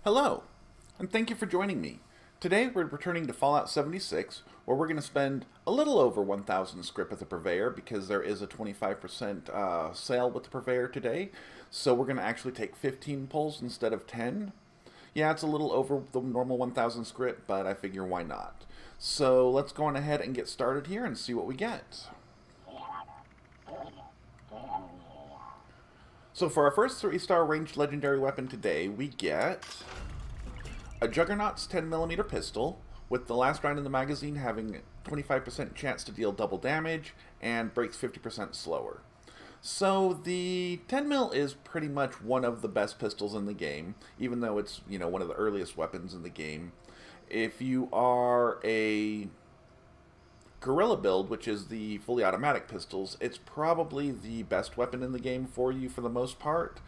Hello, and thank you for joining me. Today we're returning to Fallout 76, where we're going to spend a little over 1,000 scrip at the Purveyor because there is a 25% sale with the Purveyor today. So we're going to actually take 15 pulls instead of 10. Yeah, it's a little over the normal 1,000 scrip, but I figure why not. So let's go on ahead and get started here and see what we get. So for our first 3-star ranged legendary weapon today, we get a Juggernaut's 10mm pistol, with the last round in the magazine having 25% chance to deal double damage and breaks 50% slower. So the 10mm is pretty much one of the best pistols in the game, even though it's, one of the earliest weapons in the game. If you are a Guerrilla build, which is the fully automatic pistols, it's probably the best weapon in the game for you for the most part.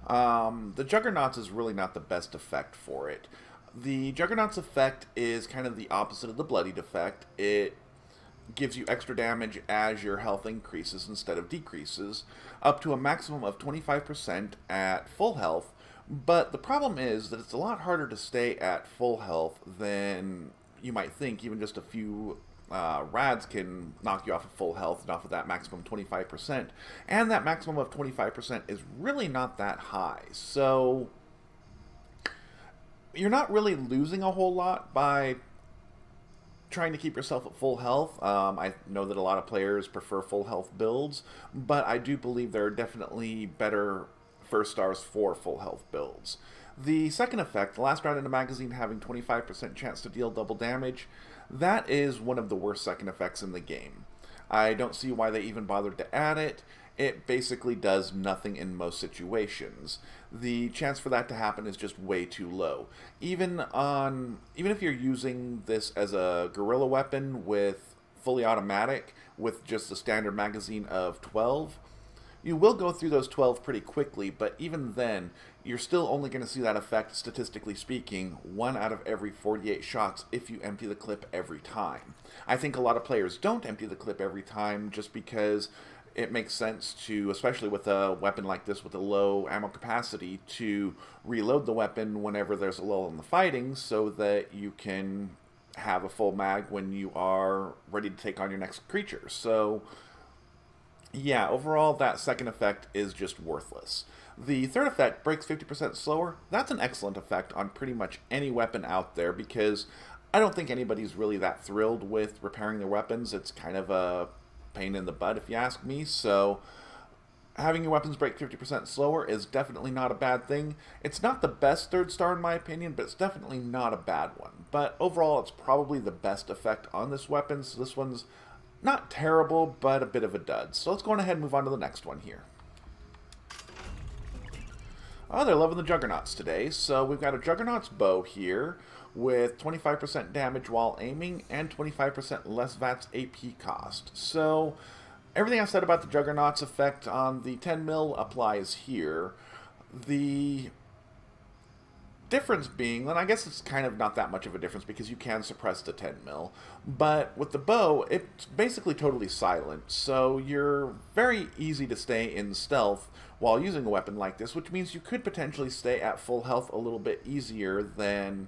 The Juggernaut's is really not the best effect for it. The Juggernaut's effect is kind of the opposite of the Bloodied effect. It gives you extra damage as your health increases instead of decreases, up to a maximum of 25% at full health, but the problem is that it's a lot harder to stay at full health than you might think. Even just a few rads can knock you off of full health and off of that maximum 25%, and that maximum of 25% is really not that high, so you're not really losing a whole lot by trying to keep yourself at full health. I know that a lot of players prefer full health builds, but I do believe there are definitely better first stars for full health builds. The second effect, the last round in the magazine having 25% chance to deal double damage, that is one of the worst second effects in the game. I don't see why they even bothered to add it. It basically does nothing in most situations. The chance for that to happen is just way too low. Even if you're using this as a guerrilla weapon with fully automatic, with just a standard magazine of 12, you will go through those 12 pretty quickly, but even then, you're still only going to see that effect, statistically speaking, 1 out of every 48 shots if you empty the clip every time. I think a lot of players don't empty the clip every time just because it makes sense to, especially with a weapon like this with a low ammo capacity, to reload the weapon whenever there's a lull in the fighting so that you can have a full mag when you are ready to take on your next creature. So yeah, overall, that second effect is just worthless. The third effect, breaks 50% slower, that's an excellent effect on pretty much any weapon out there because I don't think anybody's really that thrilled with repairing their weapons. It's kind of a pain in the butt if you ask me, so having your weapons break 50% slower is definitely not a bad thing. It's not the best third star in my opinion, but it's definitely not a bad one. But overall, it's probably the best effect on this weapon, so this one's not terrible, but a bit of a dud. So let's go on ahead and move on to the next one here. Oh, they're loving the Juggernauts today. So we've got a Juggernaut's Bow here with 25% damage while aiming and 25% less VATS AP cost. So everything I said about the Juggernaut's effect on the 10mm applies here. The difference being, and I guess it's kind of not that much of a difference because you can suppress the 10mm, but with the bow, it's basically totally silent, so you're very easy to stay in stealth while using a weapon like this, which means you could potentially stay at full health a little bit easier than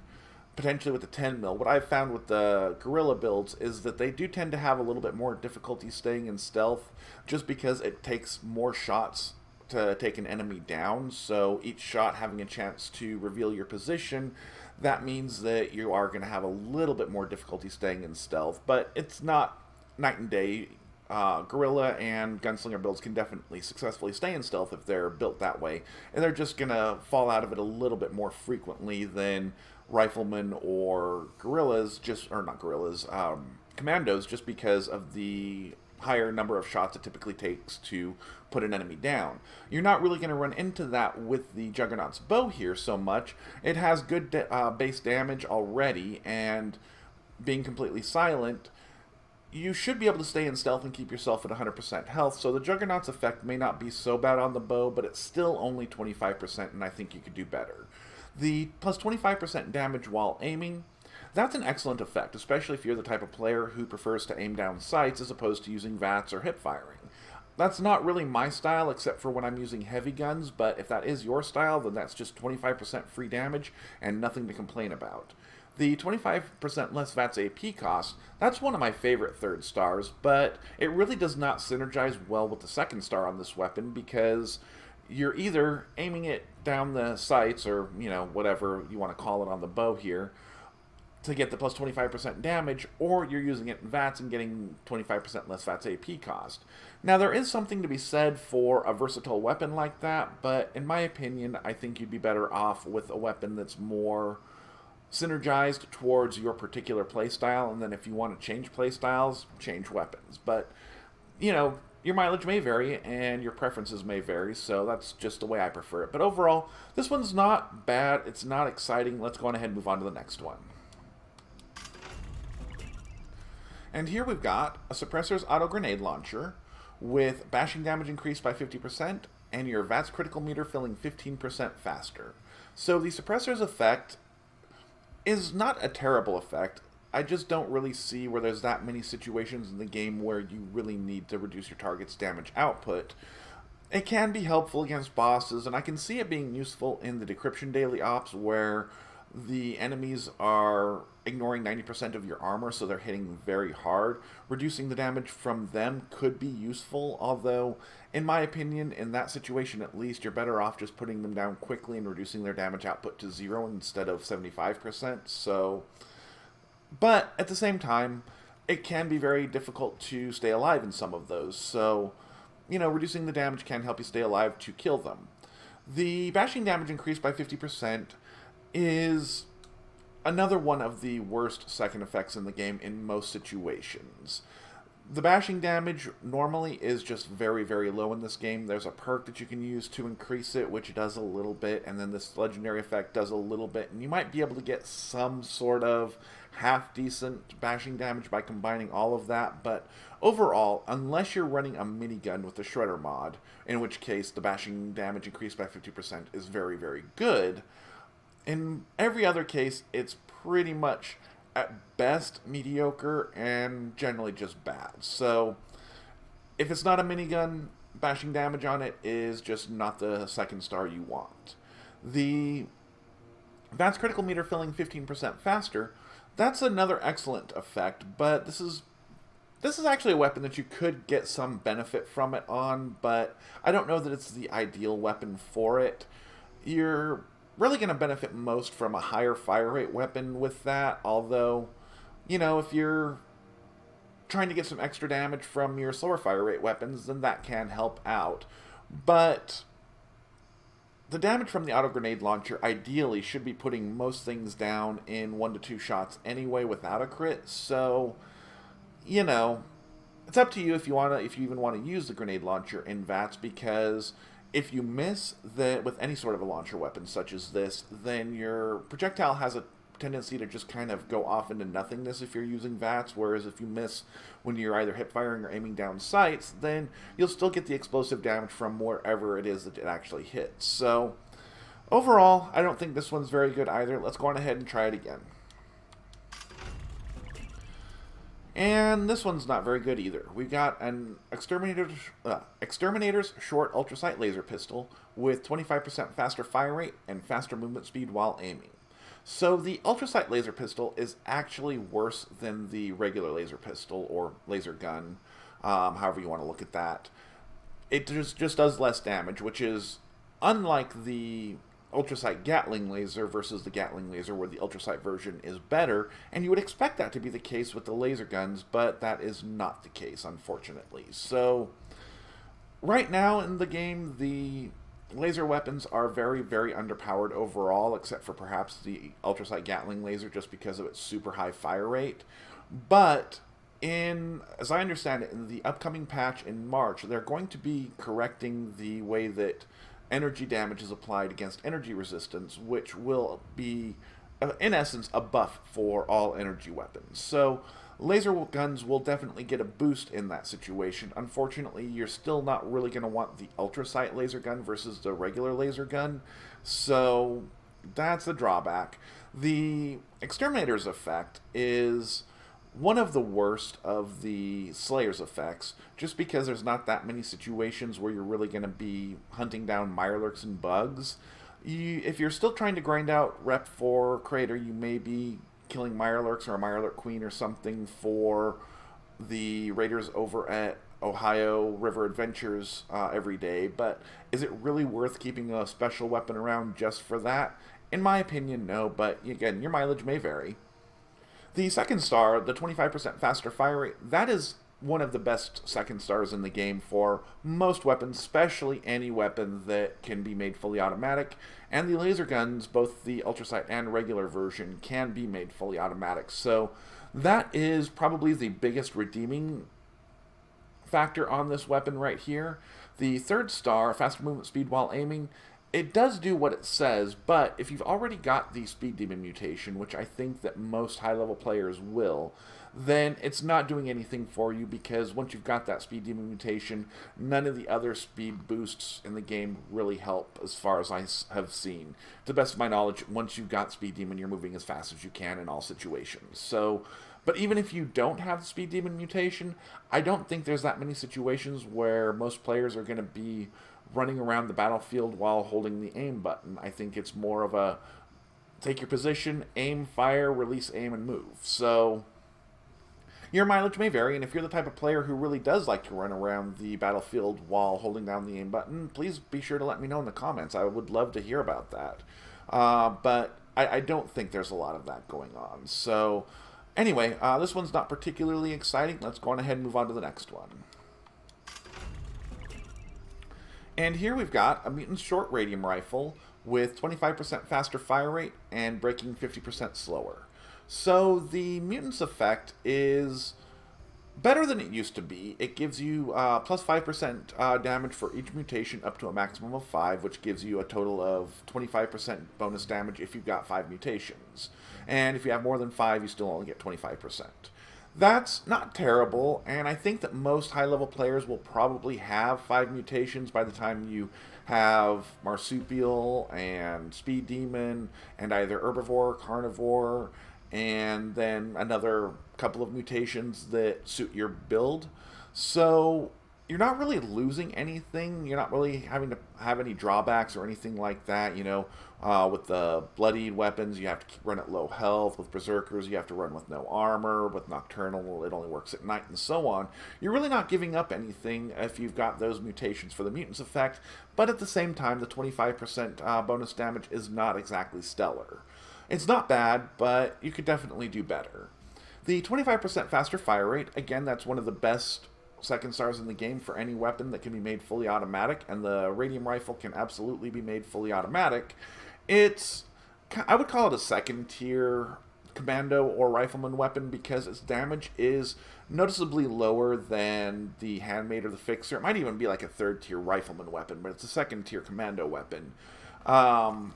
potentially with the 10mm. What I've found with the guerrilla builds is that they do tend to have a little bit more difficulty staying in stealth just because it takes more shots to take an enemy down, so each shot having a chance to reveal your position, that means that you are going to have a little bit more difficulty staying in stealth, but it's not night and day. Guerrilla and gunslinger builds can definitely successfully stay in stealth if they're built that way, and they're just going to fall out of it a little bit more frequently than riflemen or guerrillas, commandos, just because of the higher number of shots it typically takes to put an enemy down. You're not really going to run into that with the Juggernaut's Bow here so much. It has good base damage already, and being completely silent, you should be able to stay in stealth and keep yourself at 100% health, so the Juggernaut's effect may not be so bad on the bow, but it's still only 25%, and I think you could do better. The plus 25% damage while aiming, that's an excellent effect, especially if you're the type of player who prefers to aim down sights as opposed to using VATS or hip firing. That's not really my style, except for when I'm using heavy guns, but if that is your style, then that's just 25% free damage and nothing to complain about. The 25% less VATS AP cost, that's one of my favorite third stars, but it really does not synergize well with the second star on this weapon because you're either aiming it down the sights or, whatever you want to call it on the bow here, to get the plus 25% damage, or you're using it in VATS and getting 25% less VATS AP cost. Now, there is something to be said for a versatile weapon like that, but in my opinion, I think you'd be better off with a weapon that's more synergized towards your particular playstyle, and then if you want to change playstyles, change weapons. But, your mileage may vary and your preferences may vary, so that's just the way I prefer it. But overall, this one's not bad, it's not exciting. Let's go on ahead and move on to the next one. And here we've got a Suppressor's Auto Grenade Launcher with bashing damage increased by 50% and your VATS critical meter filling 15% faster. So the Suppressor's effect is not a terrible effect. I just don't really see where there's that many situations in the game where you really need to reduce your target's damage output. It can be helpful against bosses, and I can see it being useful in the Decryption Daily Ops where the enemies are ignoring 90% of your armor, so they're hitting very hard. Reducing the damage from them could be useful, although, in my opinion, in that situation at least, you're better off just putting them down quickly and reducing their damage output to 0 instead of 75%, so... But, at the same time, it can be very difficult to stay alive in some of those, so, reducing the damage can help you stay alive to kill them. The bashing damage increased by 50% is another one of the worst second effects in the game in most situations. The bashing damage normally is just very, very low in this game. There's a perk that you can use to increase it, which does a little bit, and then this legendary effect does a little bit, and you might be able to get some sort of half-decent bashing damage by combining all of that, but overall, unless you're running a minigun with the Shredder mod, in which case the bashing damage increased by 50% is very, very good, in every other case, it's pretty much, at best, mediocre, and generally just bad. So, if it's not a minigun, bashing damage on it is just not the second star you want. The VATS critical meter filling 15% faster, that's another excellent effect, but this is actually a weapon that you could get some benefit from it on, but I don't know that it's the ideal weapon for it. You're really going to benefit most from a higher fire rate weapon with that, although, if you're trying to get some extra damage from your slower fire rate weapons, then that can help out. But the damage from the auto grenade launcher ideally should be putting most things down in 1 to 2 shots anyway without a crit, so, it's up to you if you even want to use the grenade launcher in VATS, because if you miss with any sort of a launcher weapon such as this, then your projectile has a tendency to just kind of go off into nothingness if you're using VATS, whereas if you miss when you're either hip firing or aiming down sights, then you'll still get the explosive damage from wherever it is that it actually hits. So, overall, I don't think this one's very good either. Let's go on ahead and try it again. And this one's not very good either. We've got an Exterminator's short ultrasite laser pistol with 25% faster fire rate and faster movement speed while aiming. So the ultrasite laser pistol is actually worse than the regular laser pistol or laser gun, however you want to look at that. It just does less damage, which is unlike the ultrasite Gatling laser versus the Gatling laser, where the ultrasite version is better, and you would expect that to be the case with the laser guns, but that is not the case, unfortunately. So, right now in the game, the laser weapons are very, very underpowered overall, except for perhaps the ultrasite Gatling laser, just because of its super high fire rate. But, as I understand it, in the upcoming patch in March, they're going to be correcting the way that energy damage is applied against energy resistance, which will be, in essence, a buff for all energy weapons. So, laser guns will definitely get a boost in that situation. Unfortunately, you're still not really going to want the ultrasite laser gun versus the regular laser gun, so that's a drawback. The Exterminator's effect is one of the worst of the Slayer's effects, just because there's not that many situations where you're really going to be hunting down Mirelurks and bugs. If you're still trying to grind out rep for Crater, you may be killing Mirelurks or a Mirelurk Queen or something for the raiders over at Ohio River Adventures every day, but is it really worth keeping a special weapon around just for that? In my opinion, no, but again, your mileage may vary. The second star, the 25% faster fire rate, that is one of the best second stars in the game for most weapons, especially any weapon that can be made fully automatic. And the laser guns, both the Ultrasite and regular version, can be made fully automatic. So that is probably the biggest redeeming factor on this weapon right here. The third star, faster movement speed while aiming, it does do what it says, but if you've already got the Speed Demon mutation, which I think that most high-level players will, then it's not doing anything for you, because once you've got that Speed Demon mutation, none of the other speed boosts in the game really help as far as I have seen. To the best of my knowledge, once you've got Speed Demon, you're moving as fast as you can in all situations. So, but even if you don't have the Speed Demon mutation, I don't think there's that many situations where most players are going to be running around the battlefield while holding the aim button. I think it's more of a take your position, aim, fire, release, aim, and move. So your mileage may vary, and if you're the type of player who really does like to run around the battlefield while holding down the aim button, please be sure to let me know in the comments. I would love to hear about that. But I don't think there's a lot of that going on. So anyway, this one's not particularly exciting. Let's go on ahead and move on to the next one. And here we've got a Mutant Short Radium Rifle with 25% faster fire rate and braking 50% slower. So the Mutant's effect is better than it used to be. It gives you plus 5% damage for each mutation up to a maximum of 5, which gives you a total of 25% bonus damage if you've got 5 mutations. And if you have more than 5, you still only get 25%. That's not terrible, and I think that most high-level players will probably have 5 mutations by the time you have Marsupial and Speed Demon and either Herbivore, Carnivore, and then another couple of mutations that suit your build. So you're not really losing anything. You're not really having to have any drawbacks or anything like that. You know, with the bloodied weapons, you have to run at low health. With Berserkers, you have to run with no armor. With Nocturnal, it only works at night, and so on. You're really not giving up anything if you've got those mutations for the Mutant's effect, but at the same time, the 25% bonus damage is not exactly stellar. It's not bad, but you could definitely do better. The 25% faster fire rate, again, that's one of the best second stars in the game for any weapon that can be made fully automatic, and the Radium Rifle can absolutely be made fully automatic. I would call it a second tier commando or rifleman weapon because its damage is noticeably lower than the Handmade or the Fixer. It might even be like a third tier rifleman weapon, but it's a second tier commando weapon. For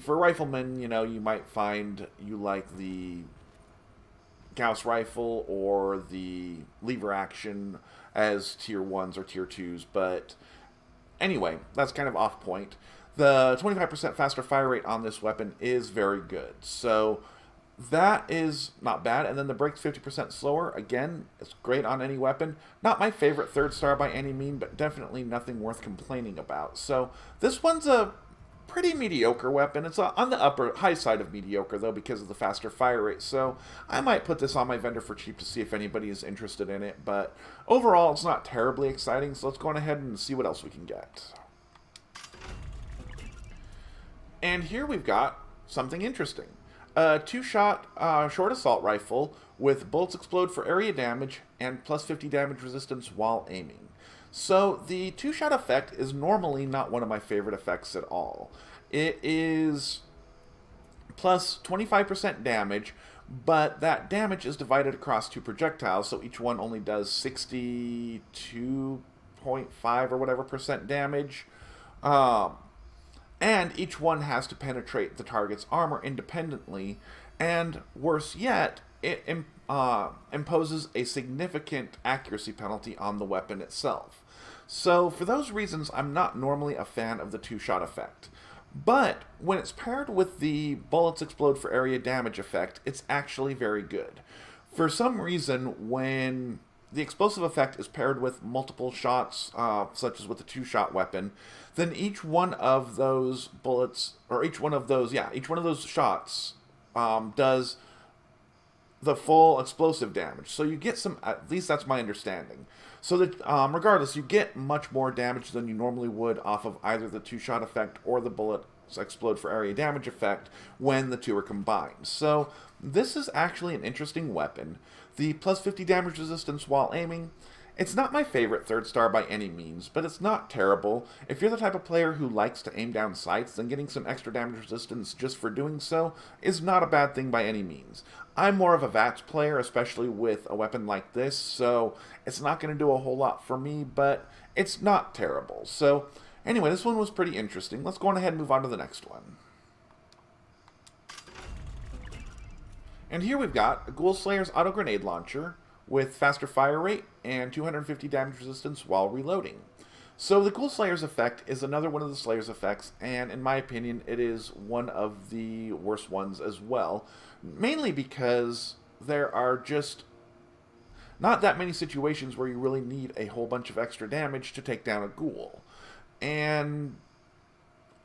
riflemen, you know, you might find you like the Gauss rifle or the lever action as tier 1s or tier 2s, but anyway, that's kind of off point. The 25% faster fire rate on this weapon is very good, so that is not bad. And then the brakes 50% slower, again, it's great on any weapon. Not my favorite third star by any mean, but definitely nothing worth complaining about. So this one's a pretty mediocre weapon. It's on the high side of mediocre, though, because of the faster fire rate. So I might put this on my vendor for cheap to see if anybody is interested in it. But overall, it's not terribly exciting. So let's go on ahead and see what else we can get. And here we've got something interesting. A 2-shot short assault rifle with bullets explode for area damage and plus 50 damage resistance while aiming. So the 2-shot effect is normally not one of my favorite effects at all. It is plus 25% damage, but that damage is divided across 2 projectiles, so each one only does 62.5 or whatever percent damage. And each one has to penetrate the target's armor independently, and worse yet, it imposes a significant accuracy penalty on the weapon itself. So for those reasons, I'm not normally a fan of the 2-shot effect. But when it's paired with the bullets explode for area damage effect, it's actually very good. For some reason, when the explosive effect is paired with multiple shots, such as with the two-shot weapon, then each one of those bullets, or each one of those shots does the full explosive damage. So you get some, at least that's my understanding. So that regardless, you get much more damage than you normally would off of either the two-shot effect or the bullets explode for area damage effect when the two are combined. So this is actually an interesting weapon. The plus 50 damage resistance while aiming, it's not my favorite third star by any means, but it's not terrible. If you're the type of player who likes to aim down sights, then getting some extra damage resistance just for doing so is not a bad thing by any means. I'm more of a VATS player, especially with a weapon like this, so it's not going to do a whole lot for me, but it's not terrible. So anyway, this one was pretty interesting. Let's go on ahead and move on to the next one. And here we've got a Ghoul Slayer's Auto Grenade Launcher with faster fire rate and 250 damage resistance while reloading. So the Ghoul Slayer's effect is another one of the Slayer's effects, and in my opinion, it is one of the worst ones as well. Mainly because there are just not that many situations where you really need a whole bunch of extra damage to take down a ghoul. And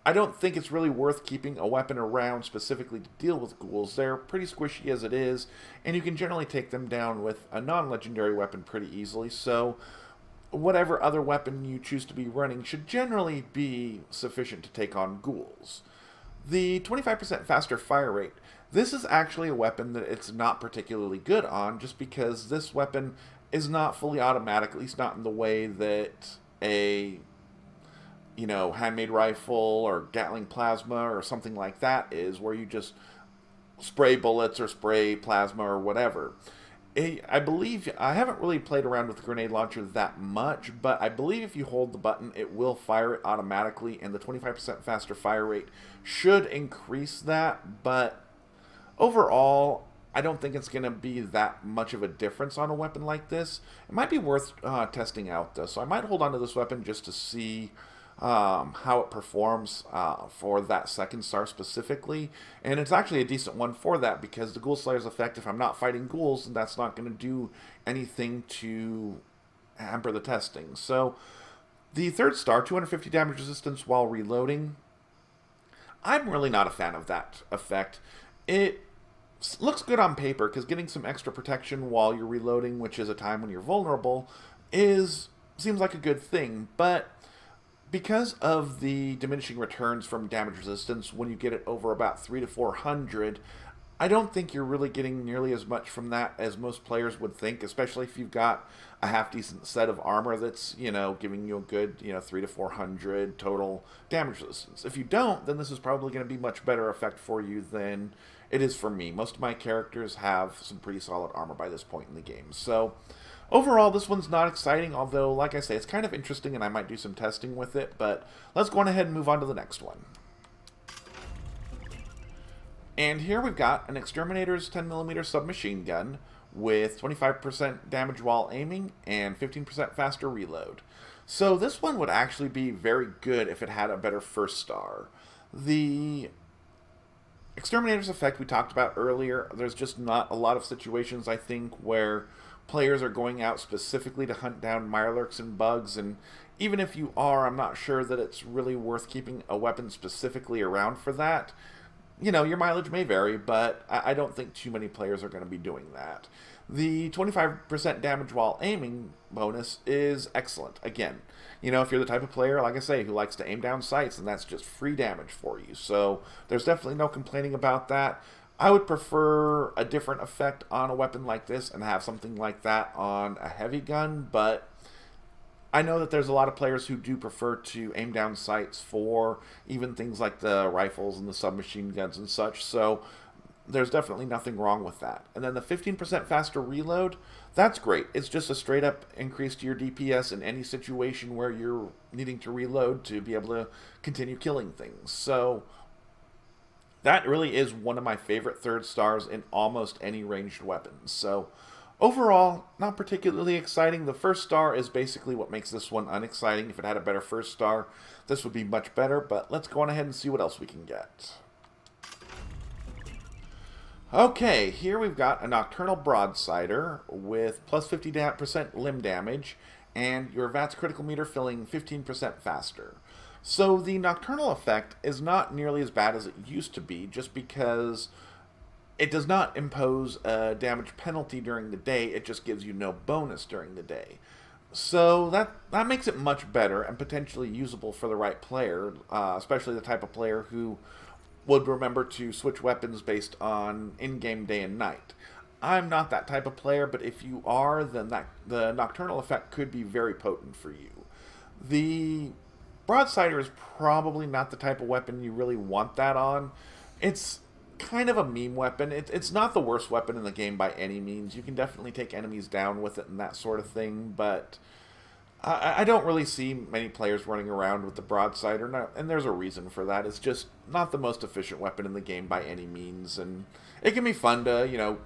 I don't think it's really worth keeping a weapon around specifically to deal with ghouls. They're pretty squishy as it is, and you can generally take them down with a non-legendary weapon pretty easily, so whatever other weapon you choose to be running should generally be sufficient to take on ghouls. The 25% faster fire rate. This is actually a weapon that it's not particularly good on, just because this weapon is not fully automatic, at least not in the way that a handmade rifle or Gatling plasma or something like that is, where you just spray bullets or spray plasma or whatever. I believe, I haven't really played around with the grenade launcher that much, but I believe if you hold the button, it will fire it automatically, and the 25% faster fire rate should increase that, but overall, I don't think it's going to be that much of a difference on a weapon like this. It might be worth testing out, though, so I might hold on to this weapon just to see how it performs for that second star specifically. And it's actually a decent one for that, because the Ghoul Slayer's effect, if I'm not fighting ghouls, then that's not going to do anything to hamper the testing. So the third star, 250 damage resistance while reloading, I'm really not a fan of that effect. It looks good on paper, because getting some extra protection while you're reloading, which is a time when you're vulnerable, seems like a good thing, but because of the diminishing returns from damage resistance when you get it over about 300 to 400, I don't think you're really getting nearly as much from that as most players would think, especially if you've got a half-decent set of armor that's, giving you a good, 300 to 400 total damage resistance. If you don't, then this is probably going to be much better effect for you than it is for me. Most of my characters have some pretty solid armor by this point in the game. So overall, this one's not exciting, although, like I say, it's kind of interesting and I might do some testing with it, but let's go on ahead and move on to the next one. And here we've got an Exterminator's 10mm submachine gun with 25% damage while aiming and 15% faster reload. So this one would actually be very good if it had a better first star. The Exterminator's effect we talked about earlier, there's just not a lot of situations, I think, where players are going out specifically to hunt down mirelurks and bugs, and even if you are, I'm not sure that it's really worth keeping a weapon specifically around for that. Your mileage may vary, but I don't think too many players are going to be doing that. The 25% damage while aiming bonus is excellent. Again, if you're the type of player, like I say, who likes to aim down sights, then that's just free damage for you. So there's definitely no complaining about that. I would prefer a different effect on a weapon like this and have something like that on a heavy gun, but I know that there's a lot of players who do prefer to aim down sights for even things like the rifles and the submachine guns and such, so there's definitely nothing wrong with that. And then the 15% faster reload, that's great. It's just a straight up increase to your DPS in any situation where you're needing to reload to be able to continue killing things. So that really is one of my favorite third stars in almost any ranged weapon. So overall, not particularly exciting. The first star is basically what makes this one unexciting. If it had a better first star, this would be much better, but let's go on ahead and see what else we can get. Okay, here we've got a Nocturnal Broadsider with plus 50% limb damage, and your VATS critical meter filling 15% faster. So the Nocturnal effect is not nearly as bad as it used to be, just because it does not impose a damage penalty during the day, it just gives you no bonus during the day. So that makes it much better and potentially usable for the right player, especially the type of player who would remember to switch weapons based on in-game day and night. I'm not that type of player, but if you are, then the Nocturnal effect could be very potent for you. The Broadsider is probably not the type of weapon you really want that on. It's kind of a meme weapon. It's not the worst weapon in the game by any means. You can definitely take enemies down with it and that sort of thing, but I don't really see many players running around with the Broadsider, and there's a reason for that. It's just not the most efficient weapon in the game by any means, and it can be fun to,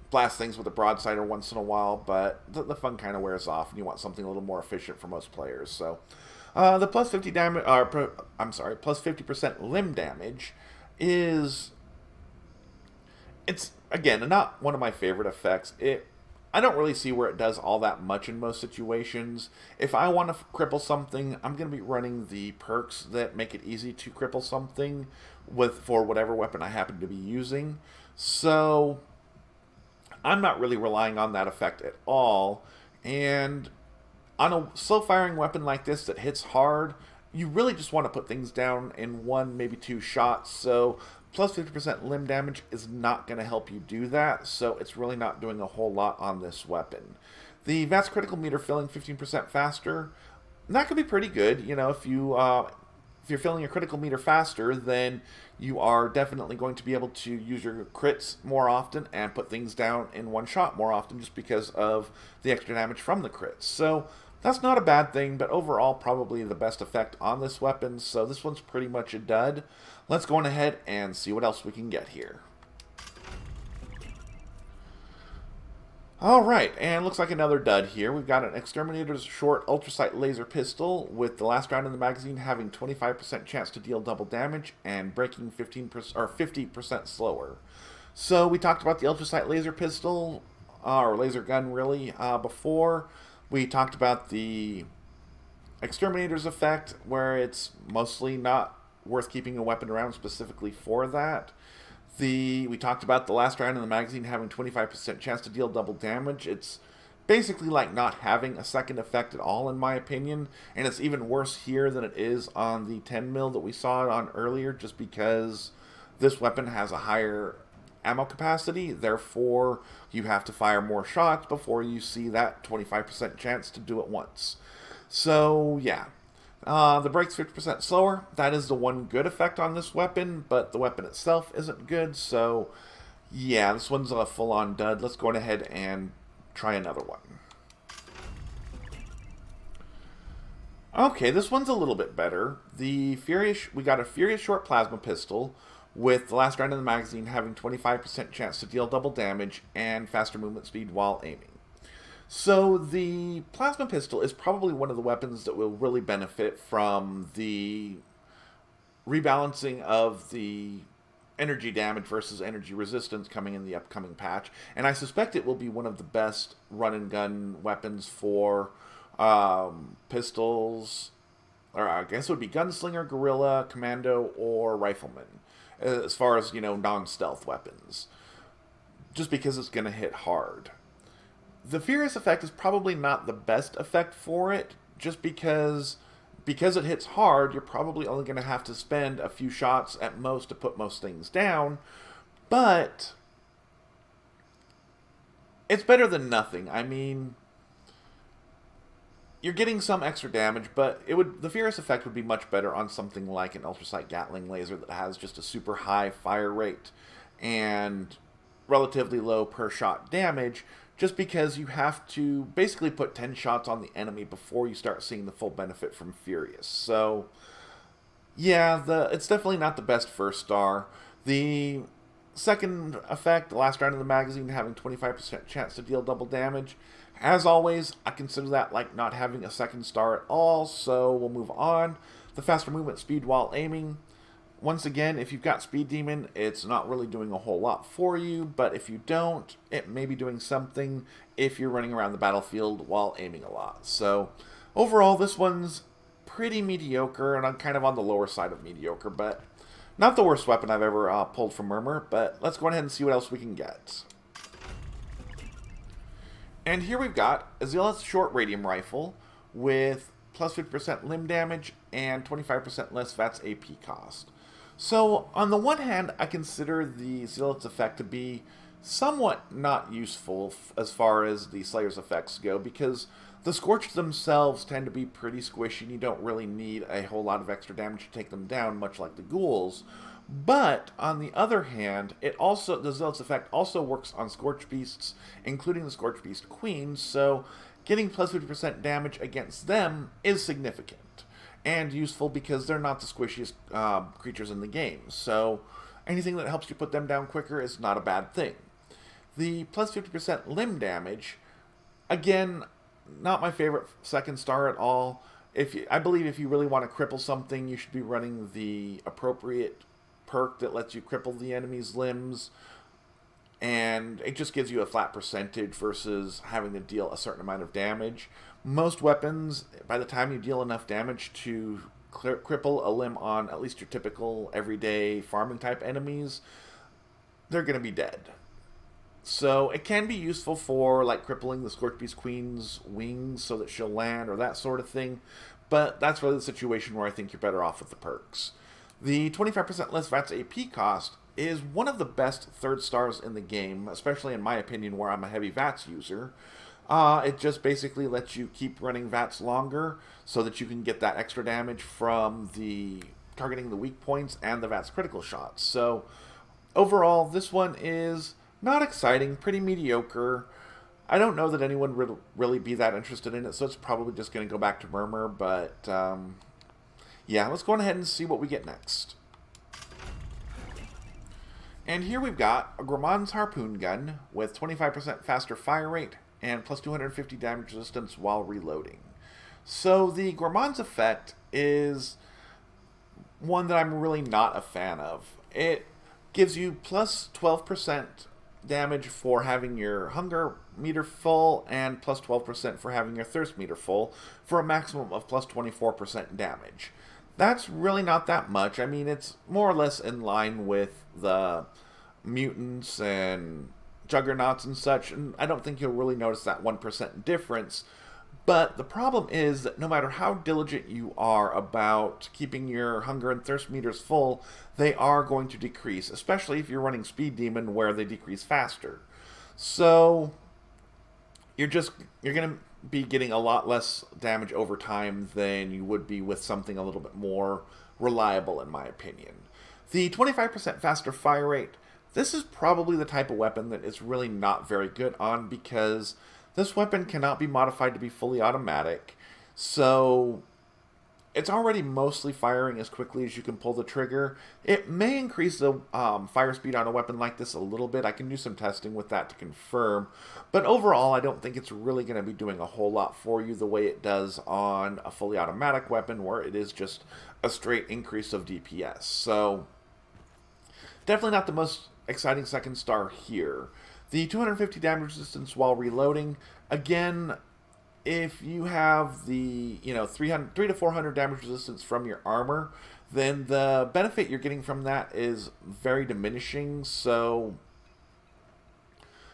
blast things with a Broadsider once in a while, but the fun kind of wears off, and you want something a little more efficient for most players. So, the plus 50 damage, plus 50% limb damage it's again not one of my favorite effects. I don't really see where it does all that much in most situations. If I want to cripple something, I'm going to be running the perks that make it easy to cripple something for whatever weapon I happen to be using. So I'm not really relying on that effect at all. And on a slow-firing weapon like this that hits hard, you really just want to put things down in one, maybe two shots. So plus 50% limb damage is not going to help you do that, so it's really not doing a whole lot on this weapon. The VATS critical meter filling 15% faster, that could be pretty good. If you're filling your critical meter faster, then you are definitely going to be able to use your crits more often and put things down in one shot more often just because of the extra damage from the crits. So that's not a bad thing, but overall probably the best effect on this weapon, so this one's pretty much a dud. Let's go on ahead and see what else we can get here. Alright, and looks like another dud here. We've got an Exterminator's short Ultrasite laser pistol with the last round in the magazine having 25% chance to deal double damage and breaking 15% or 50% slower. So we talked about the Ultrasite laser pistol, or laser gun really, before. We talked about the Exterminator's effect, where it's mostly not worth keeping a weapon around specifically for that. We talked about the last round in the magazine having 25% chance to deal double damage. It's basically like not having a second effect at all, in my opinion, and it's even worse here than it is on the 10mm that we saw it on earlier, just because this weapon has a higher ammo capacity, therefore you have to fire more shots before you see that 25% chance to do it once. So yeah, the break's 50% slower. That is the one good effect on this weapon, but the weapon itself isn't good, so yeah, this one's a full-on dud. Let's go ahead and try another one. Okay, this one's a little bit better. We got a Furious short plasma pistol with the last round in the magazine having 25% chance to deal double damage and faster movement speed while aiming. So the plasma pistol is probably one of the weapons that will really benefit from the rebalancing of the energy damage versus energy resistance coming in the upcoming patch, and I suspect it will be one of the best run and gun weapons for pistols, or I guess it would be gunslinger, guerrilla, commando, or rifleman, as far as, non-stealth weapons, just because it's going to hit hard. The Furious effect is probably not the best effect for it, just because it hits hard, you're probably only going to have to spend a few shots at most to put most things down, but it's better than nothing. I mean, you're getting some extra damage, but the Furious effect would be much better on something like an Ultrasite Gatling laser that has just a super high fire rate and relatively low per shot damage, just because you have to basically put 10 shots on the enemy before you start seeing the full benefit from Furious. So yeah, it's definitely not the best first star. The second effect, the last round of the magazine having 25% chance to deal double damage, as always, I consider that like not having a second star at all, so we'll move on. The faster movement speed while aiming. once again, if you've got Speed Demon, it's not really doing a whole lot for you, but if you don't, it may be doing something if you're running around the battlefield while aiming a lot. So, overall, this one's pretty mediocre, and I'm kind of on the lower side of mediocre, but not the worst weapon I've ever pulled from Murmur, but let's go ahead and see what else we can get. And here we've got a Zealots short radium rifle with plus 50% limb damage and 25% less VATS AP cost. So, on the one hand, I consider the Zealot's effect to be somewhat not useful as far as the Slayer's effects go, because the Scorch themselves tend to be pretty squishy, and you don't really need a whole lot of extra damage to take them down, much like the Ghouls. But, on the other hand, the Zealot's effect also works on Scorch Beasts, including the Scorch Beast Queen, so getting plus 50% damage against them is significant and useful because they're not the squishiest creatures in the game. So anything that helps you put them down quicker is not a bad thing. The plus 50% limb damage, again, not my favorite second star at all. I believe if you really want to cripple something, you should be running the appropriate perk that lets you cripple the enemy's limbs, and it just gives you a flat percentage versus having to deal a certain amount of damage. Most weapons, by the time you deal enough damage to cripple a limb on at least your typical everyday farming type enemies, they're going to be dead. So it can be useful for like crippling the Scorch Beast Queen's wings so that she'll land or that sort of thing, but that's really the situation where I think you're better off with the perks. The 25% less VATS AP cost is one of the best third stars in the game, especially in my opinion where I'm a heavy VATS user. It just basically lets you keep running VATS longer so that you can get that extra damage from targeting the weak points and the VATS critical shots. So overall, this one is not exciting, pretty mediocre. I don't know that anyone would really be that interested in it, so it's probably just going to go back to Murmur, but yeah, let's go ahead and see what we get next. And here we've got a Gramans Harpoon gun with 25% faster fire rate and plus 250 damage resistance while reloading. So the Gramans effect is one that I'm really not a fan of. It gives you plus 12% damage for having your hunger meter full and plus 12% for having your thirst meter full for a maximum of plus 24% damage. That's really not that much. I mean, it's more or less in line with the Mutants and Juggernauts and such, and I don't think you'll really notice that 1% difference. But the problem is that no matter how diligent you are about keeping your hunger and thirst meters full, they are going to decrease, especially if you're running Speed Demon where they decrease faster. So you're going to be getting a lot less damage over time than you would be with something a little bit more reliable, in my opinion. The 25% faster fire rate, this is probably the type of weapon that is really not very good on, because this weapon cannot be modified to be fully automatic, so it's already mostly firing as quickly as you can pull the trigger. It may increase the fire speed on a weapon like this a little bit. I can do some testing with that to confirm, but overall I don't think it's really going to be doing a whole lot for you the way it does on a fully automatic weapon where it is just a straight increase of DPS. So definitely not the most exciting second star here. The 250 damage resistance while reloading, again, if you have the 300 to 400 damage resistance from your armor, then the benefit you're getting from that is very diminishing. So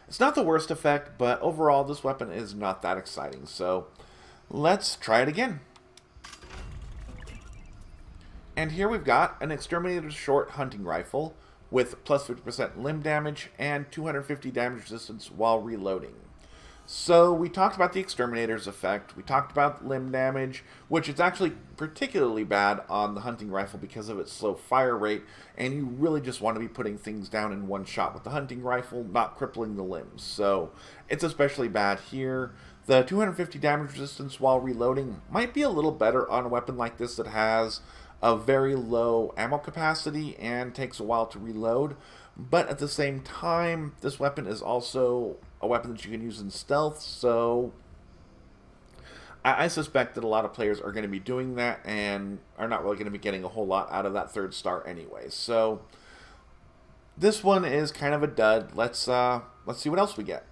it's not the worst effect, but overall this weapon is not that exciting. So let's try it again. And here we've got an Exterminator short hunting rifle with plus 50% limb damage and 250 damage resistance while reloading. So we talked about the Exterminator's effect, we talked about limb damage, which is actually particularly bad on the hunting rifle because of its slow fire rate, and you really just want to be putting things down in one shot with the hunting rifle, not crippling the limbs. So it's especially bad here. The 250 damage resistance while reloading might be a little better on a weapon like this that has a very low ammo capacity and takes a while to reload, but at the same time this weapon is also a weapon that you can use in stealth, so I suspect that a lot of players are going to be doing that and are not really going to be getting a whole lot out of that 3rd star anyway. So this one is kind of a dud. Let's see what else we get.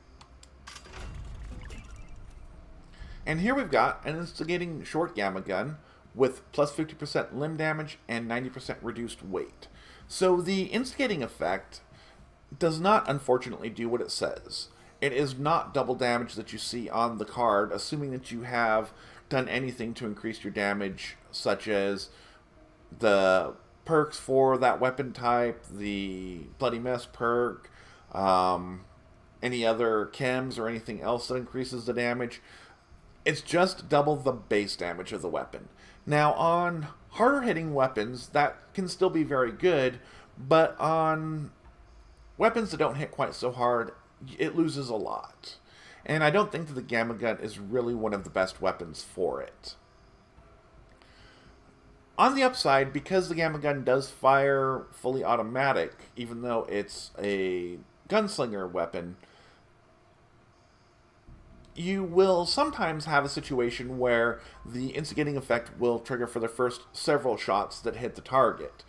And here we've got an Instigating Short Gun with plus 50% limb damage and 90% reduced weight. So the Instigating effect does not, unfortunately, do what it says. It is not double damage that you see on the card, assuming that you have done anything to increase your damage, such as the perks for that weapon type, the Bloody Mess perk, any other chems or anything else that increases the damage. It's just double the base damage of the weapon. Now, on harder hitting weapons, that can still be very good, but on weapons that don't hit quite so hard, it loses a lot. And I don't think that the Gamma Gun is really one of the best weapons for it. On the upside, because the Gamma Gun does fire fully automatic, even though it's a gunslinger weapon, you will sometimes have a situation where the instigating effect will trigger for the first several shots that hit the target.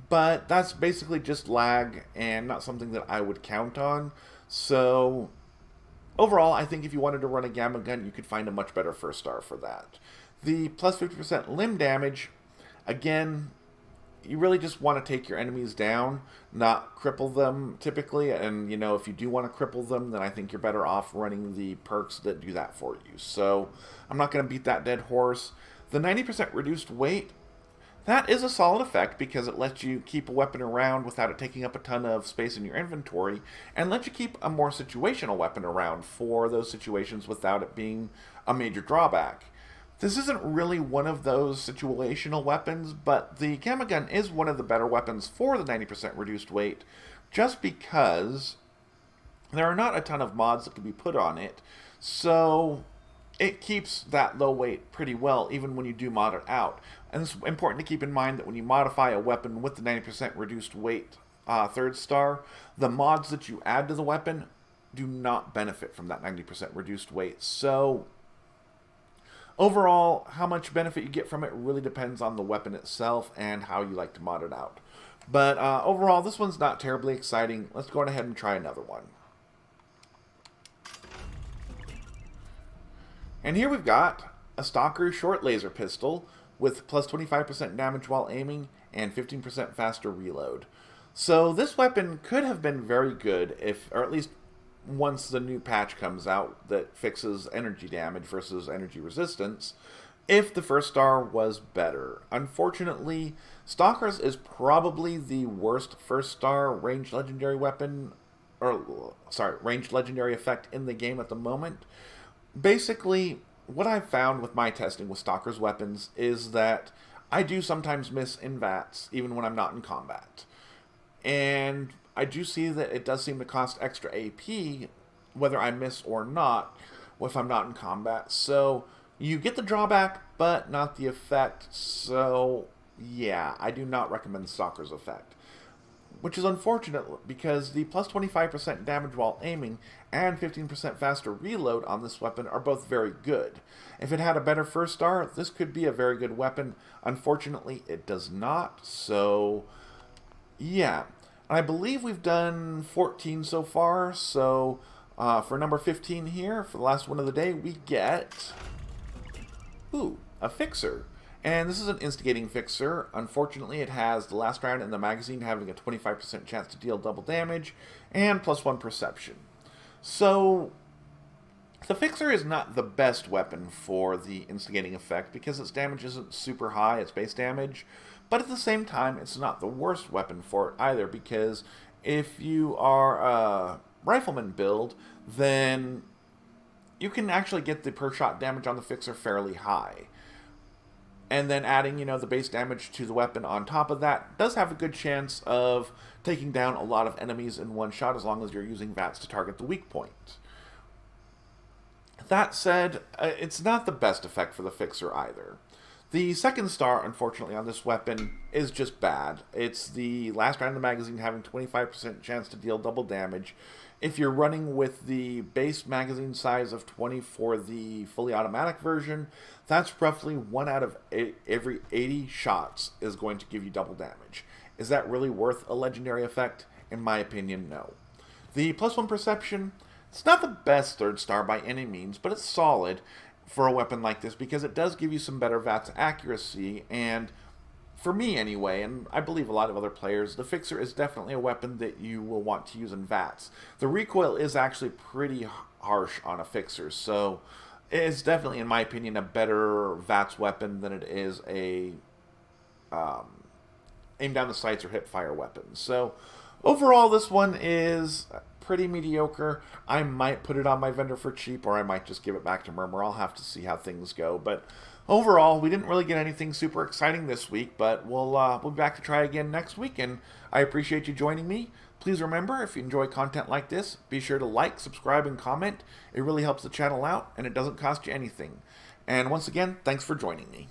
But that's basically just lag and not something that I would count on. So overall, I think if you wanted to run a Gamma Gun, you could find a much better 1st star for that. The plus 50% limb damage, again, you really just want to take your enemies down, not cripple them typically. And, if you do want to cripple them, then I think you're better off running the perks that do that for you. So I'm not going to beat that dead horse. The 90% reduced weight, that is a solid effect because it lets you keep a weapon around without it taking up a ton of space in your inventory, and lets you keep a more situational weapon around for those situations without it being a major drawback. This isn't really one of those situational weapons, but the Gamma Gun is one of the better weapons for the 90% reduced weight, just because there are not a ton of mods that can be put on it, so it keeps that low weight pretty well, even when you do mod it out. And it's important to keep in mind that when you modify a weapon with the 90% reduced weight 3rd star, the mods that you add to the weapon do not benefit from that 90% reduced weight. So overall, how much benefit you get from it really depends on the weapon itself and how you like to mod it out. But overall, this one's not terribly exciting. Let's go ahead and try another one. And here we've got a Stalker short laser pistol with plus 25% damage while aiming and 15% faster reload. So this weapon could have been very good if, or at least once the new patch comes out that fixes energy damage versus energy resistance, if the 1st star was better. Unfortunately, Stalker's is probably the worst 1st star ranged legendary weapon, ranged legendary effect in the game at the moment. Basically, what I've found with my testing with Stalker's weapons is that I do sometimes miss in VATS, even when I'm not in combat. And I do see that it does seem to cost extra AP, whether I miss or not, if I'm not in combat. So you get the drawback, but not the effect. So yeah, I do not recommend Stalker's effect. Which is unfortunate, because the plus 25% damage while aiming and 15% faster reload on this weapon are both very good. If it had a better 1st star, this could be a very good weapon. Unfortunately, it does not, so yeah. I believe we've done 14 so far, so for number 15 here, for the last one of the day, we get a Fixer. And this is an Instigating Fixer. Unfortunately, it has the last round in the magazine having a 25% chance to deal double damage, and +1 perception. So the Fixer is not the best weapon for the Instigating effect, because its damage isn't super high, its base damage, but at the same time, it's not the worst weapon for it either, because if you are a Rifleman build, then you can actually get the per shot damage on the Fixer fairly high. And then adding, the base damage to the weapon on top of that does have a good chance of taking down a lot of enemies in one shot, as long as you're using VATS to target the weak point. That said, it's not the best effect for the Fixer either. The second star, unfortunately, on this weapon is just bad. It's the last round of the magazine having 25% chance to deal double damage. If you're running with the base magazine size of 20 for the fully automatic version, that's roughly 1 out of every 80 shots is going to give you double damage. Is that really worth a legendary effect? In my opinion, no. The +1 perception, it's not the best 3rd star by any means, but it's solid for a weapon like this because it does give you some better VATS accuracy, and for me anyway, and I believe a lot of other players, the Fixer is definitely a weapon that you will want to use in VATS. The recoil is actually pretty harsh on a Fixer, so it's definitely, in my opinion, a better VATS weapon than it is a aim down the sights or hip fire weapon. So overall, this one is pretty mediocre. I might put it on my vendor for cheap, or I might just give it back to Murmur. I'll have to see how things go. But overall, we didn't really get anything super exciting this week, but we'll be back to try again next week, and I appreciate you joining me. Please remember, if you enjoy content like this, be sure to like, subscribe, and comment. It really helps the channel out, and it doesn't cost you anything. And once again, thanks for joining me.